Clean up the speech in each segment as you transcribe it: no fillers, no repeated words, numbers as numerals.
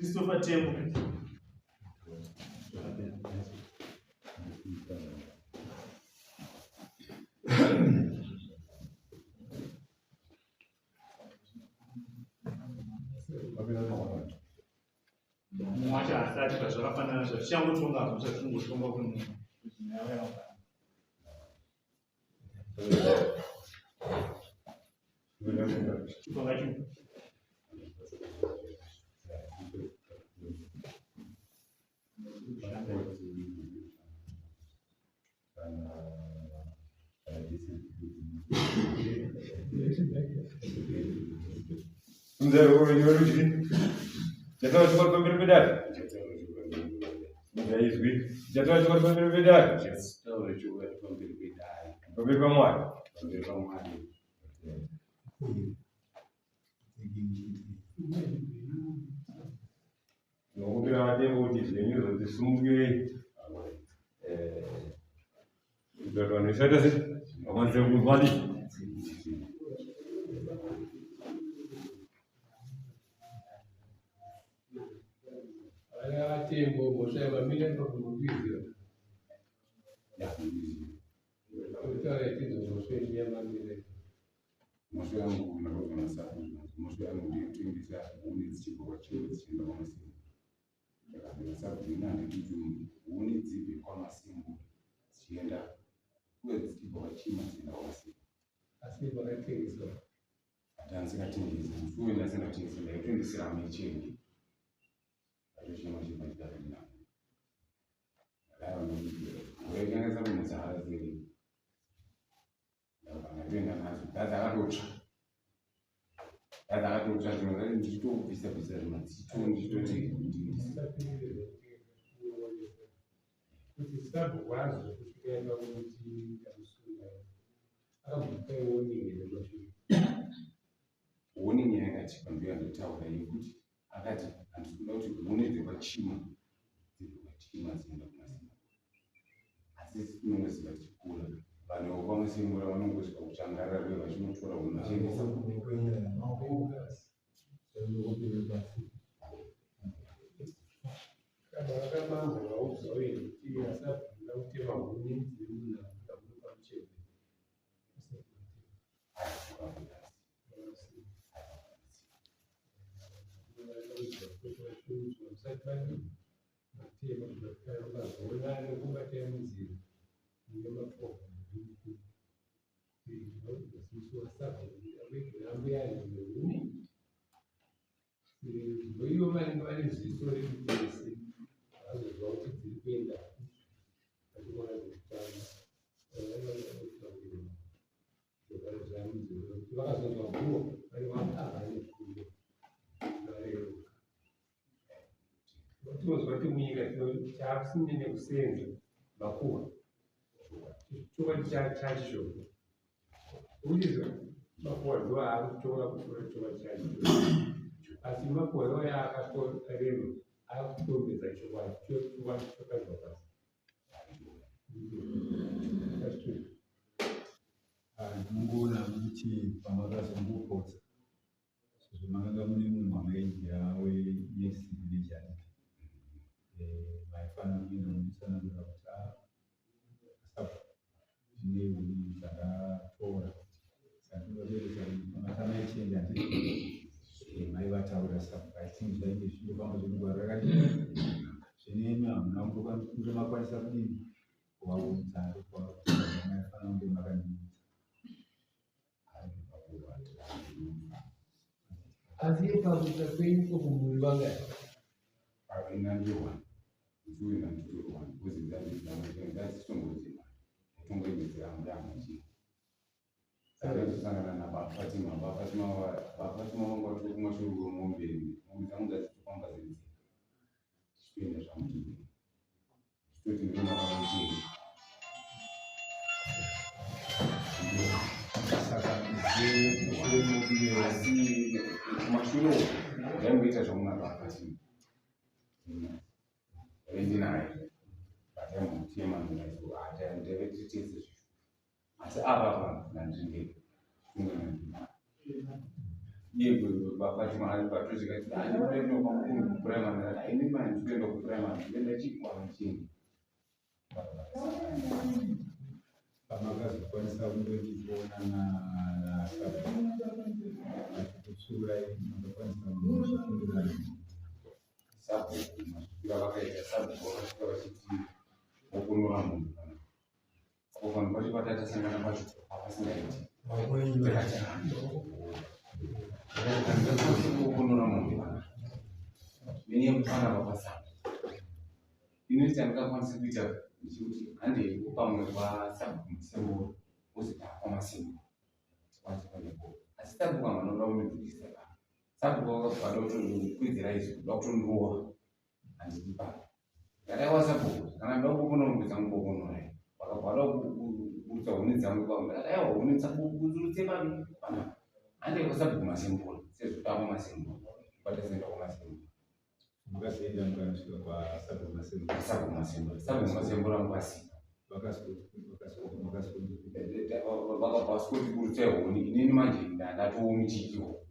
Christopher Tembo. Mwacha asati zvakafanana zvachangotonga zvachingotonga kunhu Yego bakati mahali patosvika andinoenda kupuraimari ini manje kuenda kupuraimari ndoenda chikwana chini pamakazokwanisa kundochiona nakutsura makakwanisa kuzvifundira sabhuku masvikira vakaita sabhuku vakasvika vachiti vokunura munhu ko vanhu vacho patatasangana pacho havasingaiti kunura munhu mene yekufana vapasana inoiti andikakwanisi kuita ndichikuti handei pamwe pasabhuku masemburo kuzita kwamasimbo kwachikoneko asi sabhuku amanoda kunidzidzisa sabhuku vada kutokwidzira izvo da kutondirowa handiti pano ndadaiwa sabhuku kana ndoda kukonombe dzangu kokonorai vakabvada kuita huni dzangu pamwe ndadaiwa huni dzakuzurutse pavi panapa handei kwasabhuku masemburo sezvotama masemburo kwatazoenda kwamasimbo mukazoenda mukasvika kwasabhuku masemburo sabhuku masemburo angu asika vakabvasikuti kurutse huni inini manje ndatoo muchikiwo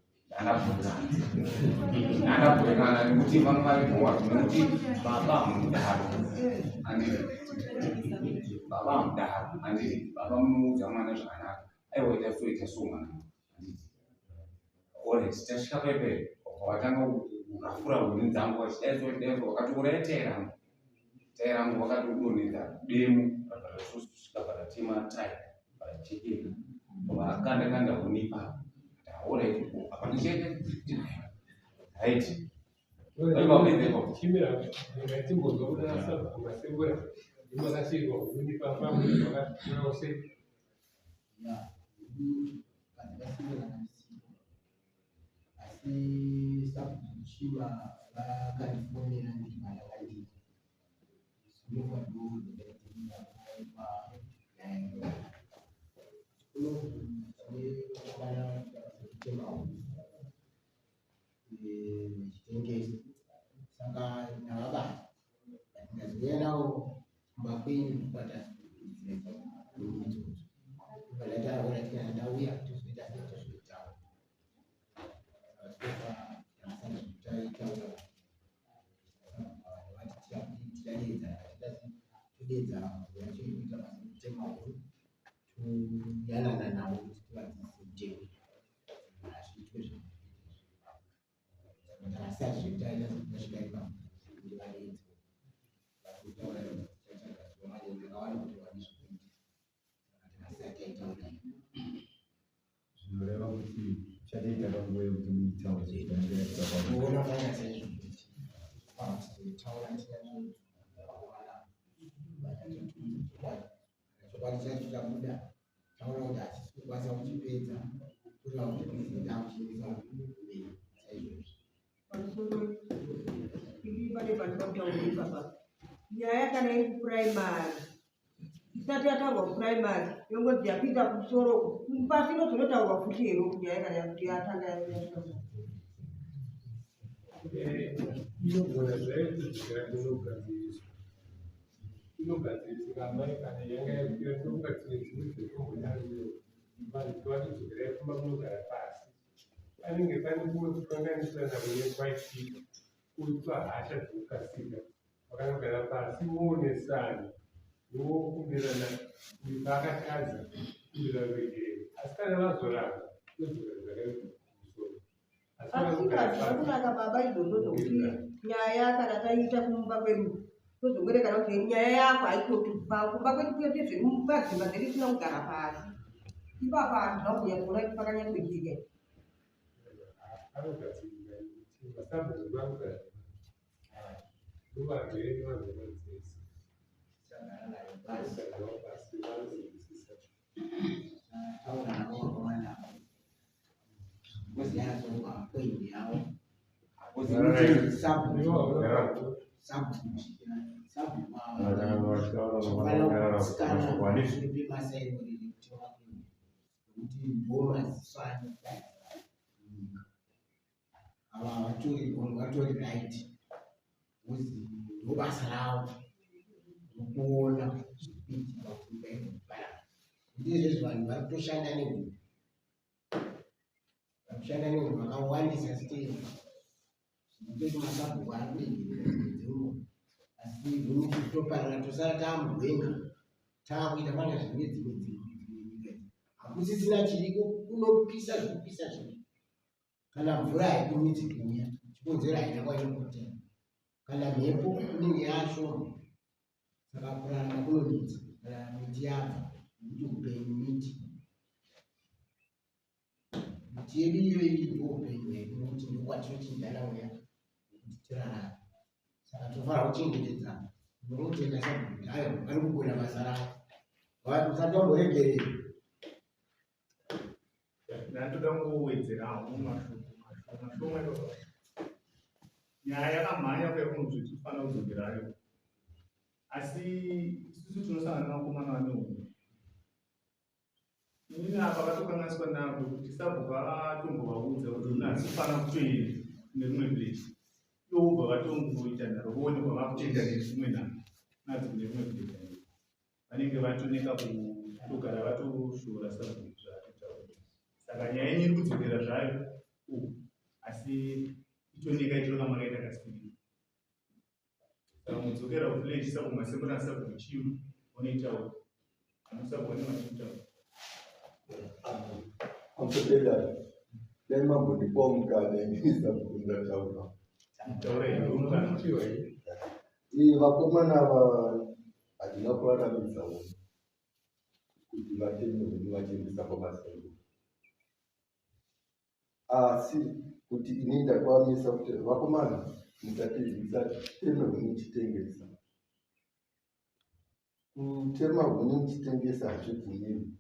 ndandapurikana nekuti vamwe varikuwa nekuti baba mudaro baba mudaro handiti baba munoudza mwana zvakanaka aiwa itasoita so mwana handiti oret tasvika pepe watanga kufura huni dzangu vachidaiso wakatouraya tairangu vakatodonhedza demu rabva ratima tai rachekeka vakakanda huni ipapo alright apana chete right chimira ndingatimbozwa kudana sabhuku masembura imakasiyirwa huni pafamwe vakakurawo sei asi sabhuku chiva vakatifonera ndimanaandii chitengesi saka navabata ndikazouya navo kumba kwenyu kubata izozo tikana ndauya tozoita sezvozvoitawo todedza yacho ikuita basa kutemawo toyanana navo kuti tivadzise kutema azviitwe asati zvitaita sezvinosvika ipapo kuti vaedze vakutaura chachagaziwa madenzi akawanda kuti vane zvekuita asati aita kudai zvinoreva kuti chatoita panguva yekuti muitawo kuona fanya saizvozvoti tizotaura chokwadi chacho chabuda taura kuti hatisi kukwanisa kuchipedza kuda kuti ndakuchiisa mberi saizvozvo pane pandinotaurira papa nyaya kana iri kupuraimari isati yataurwa kupuraimari yongozi yapinda kumusoro pasi nozonotaurwa futi hero nyaya kana yakuti yatanga inogona zvaidzidzira inogadziriswa amai kana yanga yakutonga tine dzimwe dzetombonayo vanhu tovatidzokera yafamba munogara pasi panenge pane kumwe kukanganisana kunekwaisika kuitwa hasha dzokasika vakanogara pasi woonesana wokumbirana kuti pakatadza kumbira vegere asi kana vazoramba tozogara zvakaita kumusoro asikunaka baba izvozvo zvokuti nyaya kana taita kumba kwedu tozongorekana kuti nyaya yako haikoti kumba kwedu kuite zvemumadzimba dzedu tisina kugara pasi ipapo antu vakunya kuona pakanyanya kuitika anogadzirira kuti vasabhuku vanogara ndovarwere vanozovadzesa vanogarawo pasi vanozivisisa taura navo wakawanda koziyazoa kwenyu yavo vatori right uzi ndobasa ravo kuona zvipitika kubaibara ndizvezvo vanhu vari kutoshanda nehuyu kushanda nenhu vakawandisa stage kuti masabhuku ari kudengereedzeuno asi uniti toparara tosara taamugwenga taakuita fana zvine dzimwe nyika hakusisina chiriko kunopisa zvekupisa zvino kana mvura haikumidzi kuuya chikonzero haina kwainokutema kana mhepo inenge yashoma saka kurarama kunomidzi kana miti yabva kuti upenyu miti miti yedu iyoyi ndoupenyu hwedu nokuti ndokwatinochinjana uya kuti tirarama saka tofanira kuchengetedza nokutenda sabhuku hayo ari kugona basa ravo vanhu musatomboregerera ndatoda kungowedzera hangu mashoma nyaya yakamhanya kwekunzvi tinofanira kudzokerayo asi isusu tinosangana navakomana vane umu inini apa vatokanganiswa navo kuti sabhuku avatombovaudza kuti unazifana kutoenda nerimwe village ivo ubva vatongoita nharo voonekwa vakutenda nezvimwe nharo nadzo kune rimwe village vanenge vatoneka kutogara vatoshora sabhuku zvaatotaura saka nyaya yenyu iri kudzokera zvayo asi itoneka ichiona makaita kasiri saka mudzokera kuvillage sabhuku masembura sabhuku chiyu onoitaura anosabhuone machitaura Amphela le mambo ni bomka ngisa kunda taura. taura yunga Vakomana atinokwara mitsawo kuti vatenge vachindisa pamasengo. Asi kuti ininda kwamisa kuti vakomana musateme muchitengesa. Kutema huni muchitengesa hazvibvumirwi.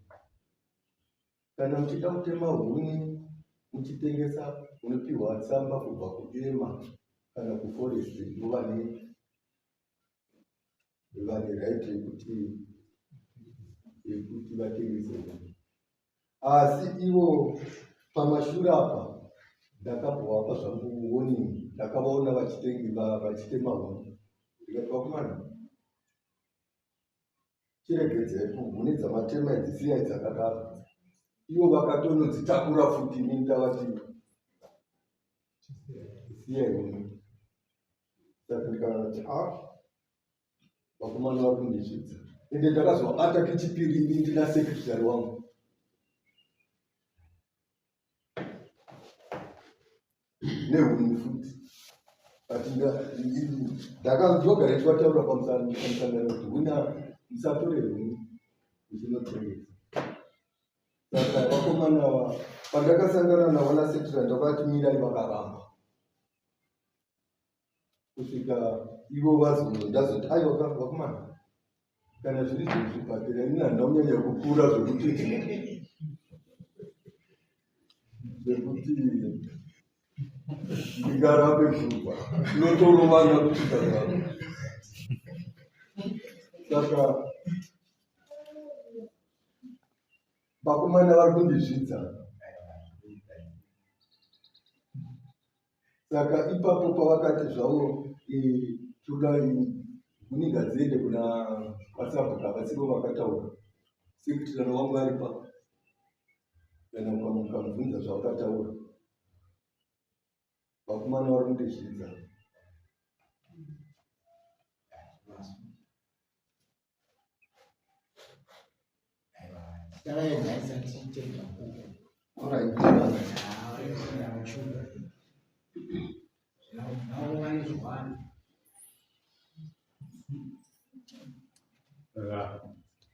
Kana muchida kutema huni muchitengesa munopiwa tsamba kubva kuema kana kuforest vane right yekuti vatengese. Asi ivo pamashure apa ndakambovapa zvangu warning, ndakavaona vachitema huni ndikati vakomana chiregedzai huni dzamatema dzisiyai dzakadaro. Ivo vakatonodzitakura futi nindavati siyai huni. Saka ndikati vakomana vari kundizvidza ende ndakazovata kechipiri ndina sekretary wangu nehuni futi ati ndakandogara tichivataura pamusangano kuti huna musatore huni muchinotengesa. Saka vakomana ava pandakasangana navo nasekretary ndakati mirai vakaramba kusvika ivo ndazoti aiwa vakomana kana zviri zvibhatira ini handaunyanya kukura zvekuti ndingarape kuva inotorovana kusvika zvavo. Saka vakomana vari kundizvidza. Saka ipapo pavakati zvavo toda huni ngadziende kuna vasabhuku avasivo vakataura, sekretary wangu aripa kana mukamubvunza zvavakataura, vakomana vari kundizvidza.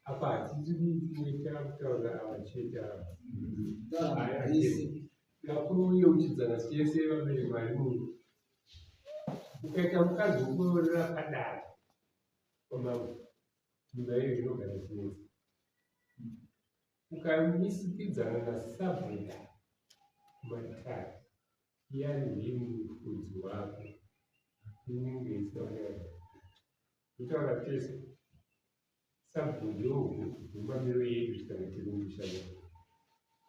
Apa hatisi kuita kutaura avachita vakuru yeuchidzana chese vabereki vari munhu ukaita mukadzi wokuorera akadaro pamavo nyika iyo inogara chinesi ukamisikidzana nasabhuku kumatare iyani ndiye mufudzi wako inenge isaoneka kutaura tese sabhuku ndohumamiro yedu kana tiri mushanda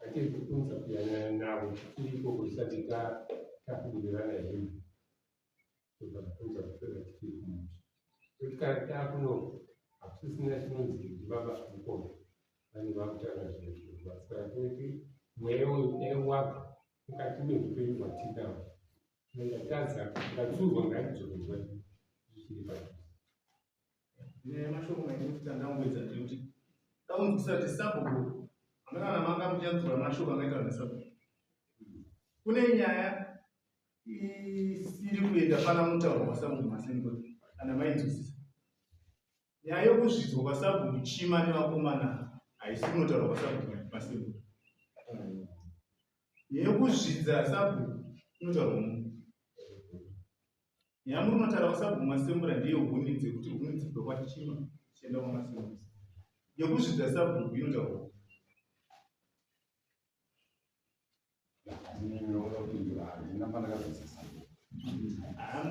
atiri kukunza kuyanana navo tiriko kusati takubudirana hedu tokakunza kupera tichiri kumusha kuti kana takuno hakusisina chinonzi baba mukoma vanenge vakutaura zviro saka kuti mweya uyu dai wabva mukati meupenyu hwatinahwo ndakatadza ndakatsurwa ngaizvozvo zvichiri padhuze. Ndine mashoko maindikuti andangowedza ndekuti taunzwisisa kuti sabhuku amangana manga muchanzura mashoko angaita nesabhuku. Kune nyaya isiri kuenda pana mutauro wasabhuku masendori kana mainzwisisa. Nyaya yokuzvidzwa kwasabhuku chima nevakomana haisi kunotaurwa kwasabhuku masendori. Nyaya yokuzvidza sabhuku inotaurwa munhu. Nyaya muri unotaura kwasabhuku masembura ndiye huni dzekuti huni dzibva kwachima chienda kwamasembura. Yokuzvidza sabhuku inotaurwa.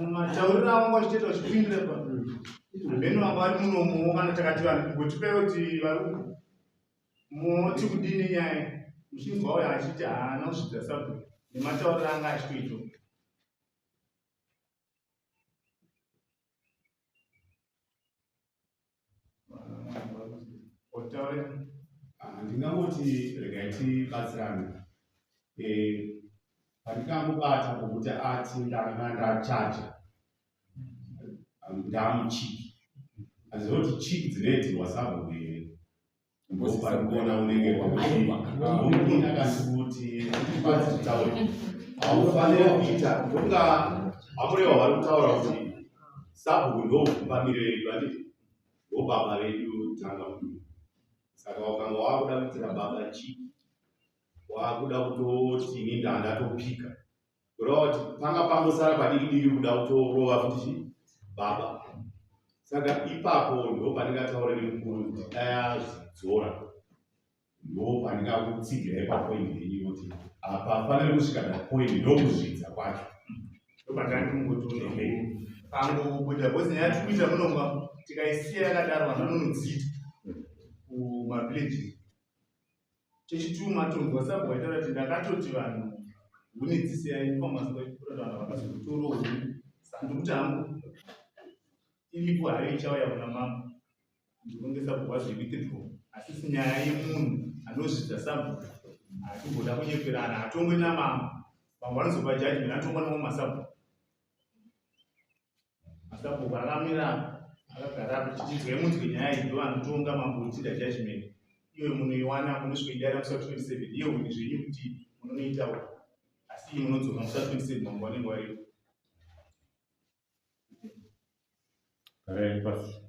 Mumatauriro avo vachiita vachipindira pamhenu vanga vari munomo kana takati vanhu kungotipewo kuti vari moti kudini nyaya muchinzwa uyo achiti haana kuzvidza sabhuku nematauriro anga achitoitwa. Ndingangoti regai tibatsirane. Pandingangobata pokuti ati ndachaja ndamuchiki azoti chiki dzinoitirwa sabhuku here ndoparikuona unenge wakuti akandikuti batitauri haufanira kuita ndokunga amureva vari kutaura kuti sabhuku ndobvumbamiro yedu anditi ndobaba vedu tanga mudu. Saka ukanga wakuda kuitira baba chiki wakuda kutoti ini ndatopika kureva kuti panga pangosara padiki kuda kutorova futi baba. Saka ipapo ndo pandingataura nemukuru kuti dai azvidzora ndo pandingakutsigirai papoindi yenyu kuti apa fanire kusvika papoindi ndokuzvidza kwacho ndopandandingotone pangobuda bhozi nyaya tikuita munonga tikaisiya yakadaro vanhu vanonodzita kumavillages. Chechituma tonzwa sabhuku aitaura kuti ndakatoti vanhu huni dzisiyai pamazikuratira vanhu vakazotoro huni sandokuti hangu iripo hayo ichauya kuna mama ndikunge sabhuku azvivitirwa asi sinyaya yemunhu anozvidza sabhuku hatimboda kunyeperana hatongwe namama vamwe vanozopa judgment atongwa namo masabhuku. Masabhuku akamira akagara tichidzwa munzwe nyaya idzi ndovanotonga mambotida judgment iyo munoiwana munosvika idara musa 27 iyo huni zvenyu kuti munonoitawo asi iyi munodzoka musa 27 mangu vanenge varipo. Pasi.